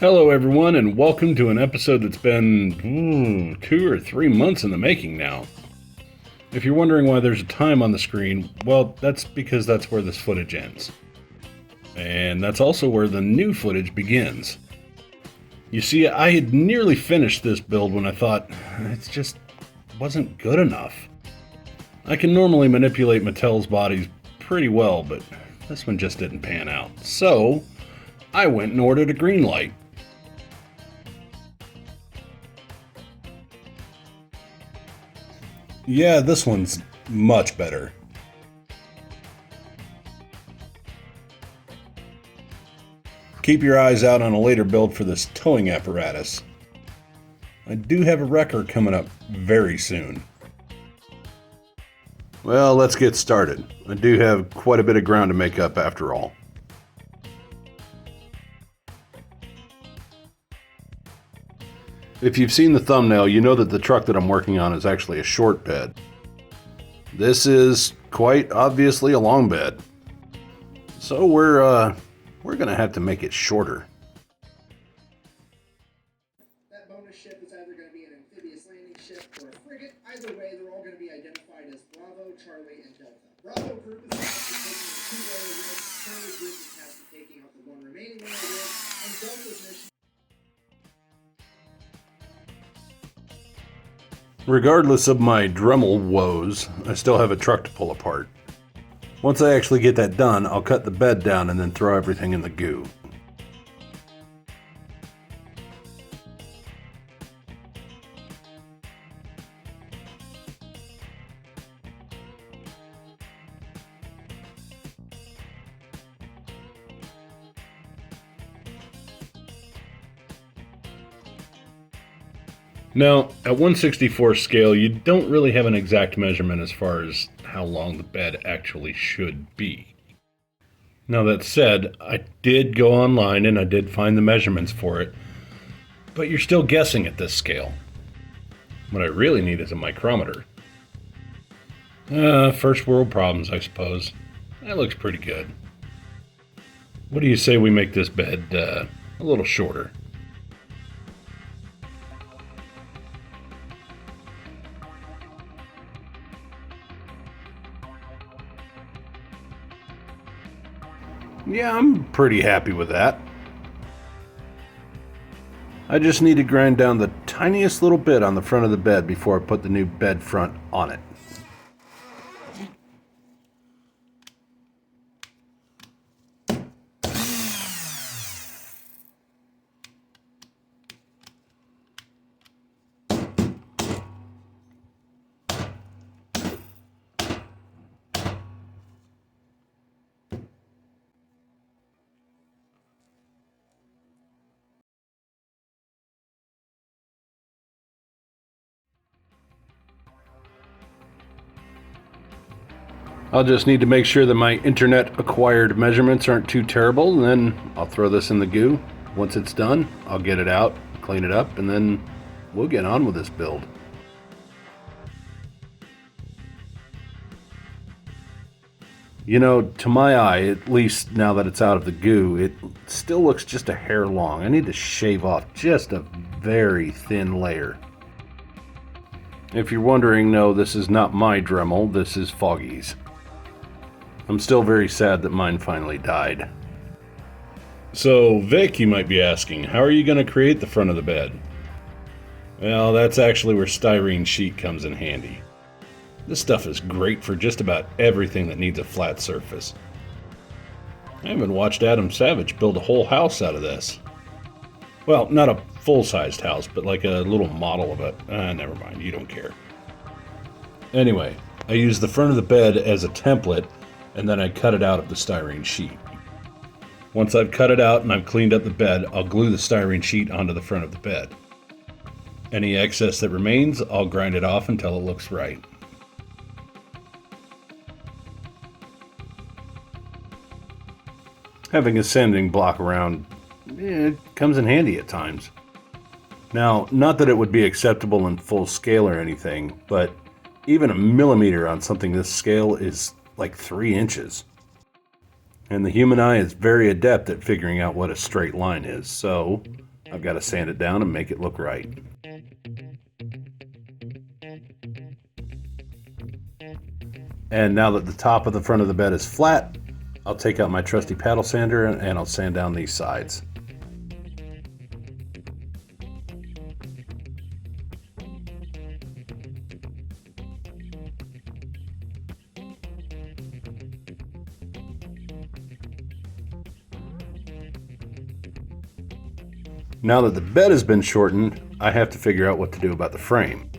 Hello, everyone, and welcome to an episode that's been 2 or 3 months in the making now. If you're wondering why there's a time on the screen, well, that's because that's where this footage ends. And that's also where the new footage begins. You see, I had nearly finished this build when I thought, it just wasn't good enough. I can normally manipulate Mattel's bodies pretty well, but this one just didn't pan out. So, I went and ordered a green light. Yeah, this one's much better. Keep your eyes out on a later build for this towing apparatus. I do have a wrecker coming up very soon. Well, let's get started. I do have quite a bit of ground to make up after all. If you've seen the thumbnail, you know that the truck that I'm working on is actually a short bed. This is quite obviously a long bed. So we're gonna have to make it shorter. That bonus ship is either going to be an amphibious landing ship or a frigate. Either way, they're all going to be identified as Bravo, Charlie, and Delta. Bravo group is tasked with taking the 2 air units, Charlie group is tasked with taking out the 1 remaining air unit, and Delta's mission. Regardless of my Dremel woes, I still have a truck to pull apart. Once I actually get that done, I'll cut the bed down and then throw everything in the goo. Now, at 1/64 scale, you don't really have an exact measurement as far as how long the bed actually should be. Now that said, I did go online and I did find the measurements for it, but you're still guessing at this scale. What I really need is a micrometer. First world problems, I suppose. That looks pretty good. What do you say we make this bed a little shorter? Yeah, I'm pretty happy with that. I just need to grind down the tiniest little bit on the front of the bed before I put the new bed front on it. I'll just need to make sure that my internet acquired measurements aren't too terrible, and then I'll throw this in the goo. Once it's done, I'll get it out, clean it up, and then we'll get on with this build. You know, to my eye, at least now that it's out of the goo, it still looks just a hair long. I need to shave off just a very thin layer. If you're wondering, no, this is not my Dremel, this is Foggy's. I'm still very sad that mine finally died. So, Vic, you might be asking, how are you going to create the front of the bed? Well, that's actually where styrene sheet comes in handy. This stuff is great for just about everything that needs a flat surface. I even watched Adam Savage build a whole house out of this. Well, not a full-sized house, but like a little model of it. Never mind, you don't care. Anyway, I used the front of the bed as a template, and then I cut it out of the styrene sheet. Once I've cut it out and I've cleaned up the bed, I'll glue the styrene sheet onto the front of the bed. Any excess that remains, I'll grind it off until it looks right. Having a sanding block around, it comes in handy at times. Now, not that it would be acceptable in full scale or anything, but even a millimeter on something this scale is like 3 inches. And the human eye is very adept at figuring out what a straight line is, so I've got to sand it down and make it look right. And now that the top of the front of the bed is flat, I'll take out my trusty paddle sander and I'll sand down these sides. Now that the bed has been shortened, I have to figure out what to do about the frame.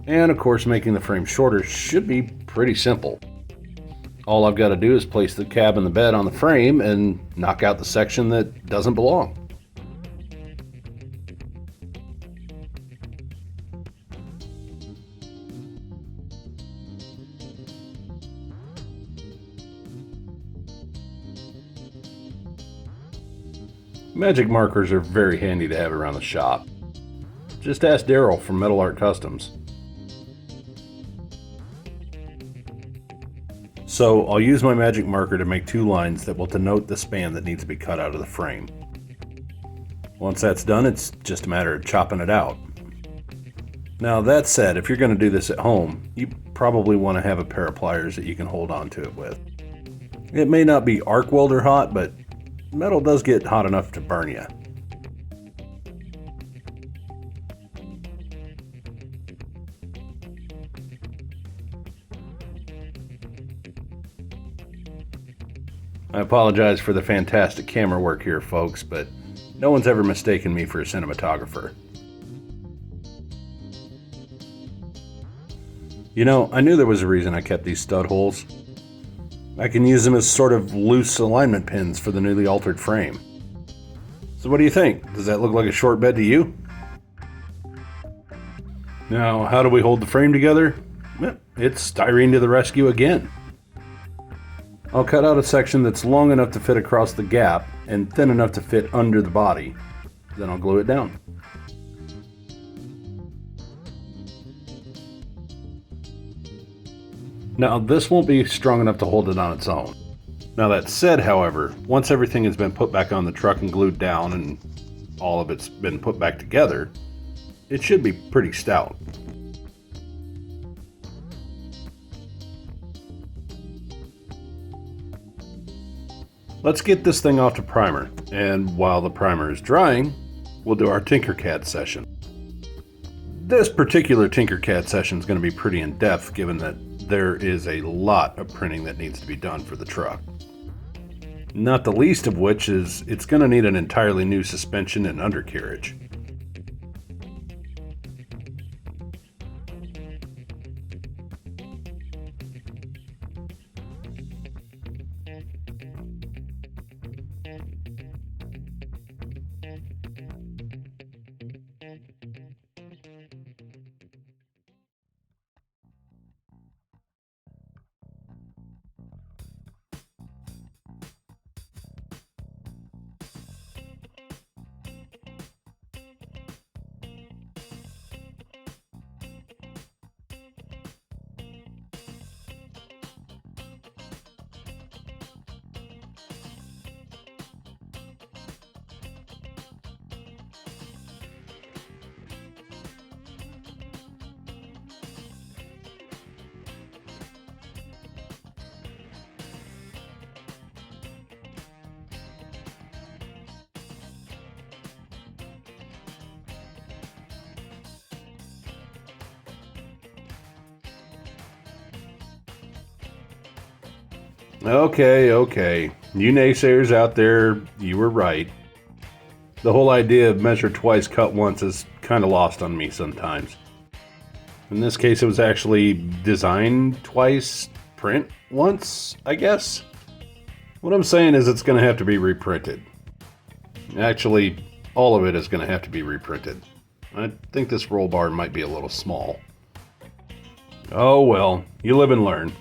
And of course, making the frame shorter should be pretty simple. All I've got to do is place the cab and the bed on the frame and knock out the section that doesn't belong. Magic markers are very handy to have around the shop. Just ask Daryl from Metal Art Customs. So I'll use my magic marker to make 2 lines that will denote the span that needs to be cut out of the frame. Once that's done, it's just a matter of chopping it out. Now that said, if you're going to do this at home, you probably want to have a pair of pliers that you can hold on to it with. It may not be arc welder hot, but metal does get hot enough to burn you. I apologize for the fantastic camera work here, folks, but no one's ever mistaken me for a cinematographer. You know, I knew there was a reason I kept these stud holes. I can use them as sort of loose alignment pins for the newly altered frame. So what do you think? Does that look like a short bed to you? Now, how do we hold the frame together? It's styrene to the rescue again. I'll cut out a section that's long enough to fit across the gap and thin enough to fit under the body. Then I'll glue it down. Now, this won't be strong enough to hold it on its own. Now that said, however, once everything has been put back on the truck and glued down and all of it's been put back together, it should be pretty stout. Let's get this thing off to primer, and while the primer is drying, we'll do our Tinkercad session. This particular Tinkercad session is going to be pretty in-depth given that there is a lot of printing that needs to be done for the truck. Not the least of which is it's going to need an entirely new suspension and undercarriage. Okay. You naysayers out there, you were right. The whole idea of measure twice, cut once is kind of lost on me sometimes. In this case, it was actually design twice, print once, I guess. What I'm saying is it's going to have to be reprinted. Actually, all of it is going to have to be reprinted. I think this roll bar might be a little small. Oh well, you live and learn.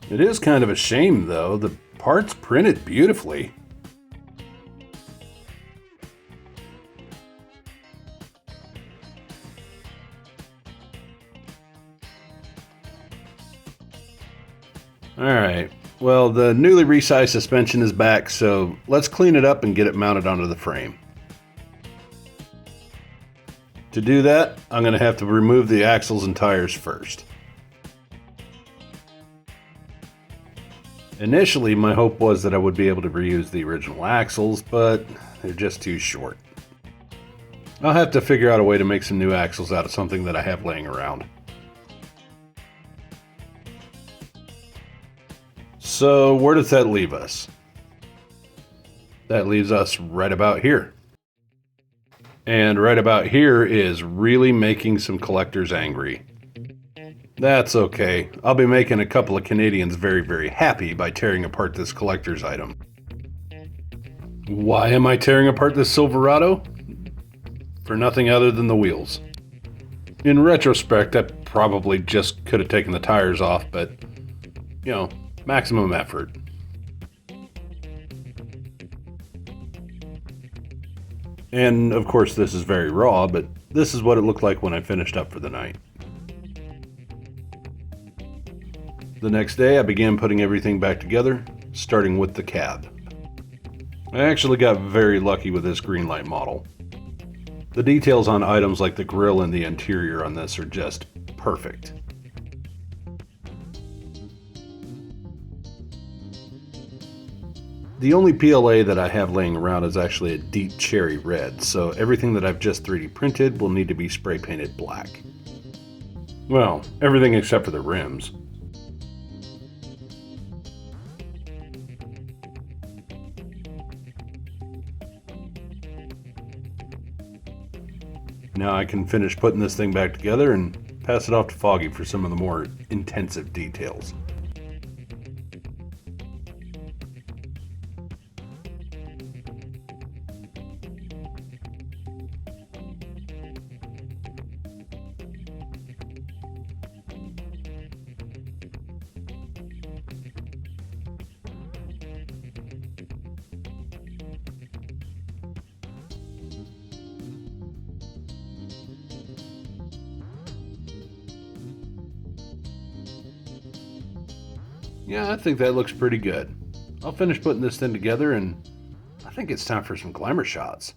It is kind of a shame, though. The part's printed beautifully. Alright, Well, the newly resized suspension is back, so let's clean it up and get it mounted onto the frame. To do that, I'm going to have to remove the axles and tires first. Initially, my hope was that I would be able to reuse the original axles, but they're just too short. I'll have to figure out a way to make some new axles out of something that I have laying around. So where does that leave us? That leaves us right about here. And right about here is really making some collectors angry. That's okay. I'll be making a couple of Canadians very, very happy by tearing apart this collector's item. Why am I tearing apart this Silverado? For nothing other than the wheels. In retrospect, I probably just could have taken the tires off, but, you know, maximum effort. And of course this is very raw, but this is what it looked like when I finished up for the night. The next day I began putting everything back together, starting with the cab. I actually got very lucky with this Greenlight model. The details on items like the grille and the interior on this are just perfect. The only PLA that I have laying around is actually a deep cherry red, so everything that I've just 3D printed will need to be spray painted black. Well, everything except for the rims. Now I can finish putting this thing back together and pass it off to Foggy for some of the more intensive details. Yeah, I think that looks pretty good. I'll finish putting this thing together and I think it's time for some glamour shots.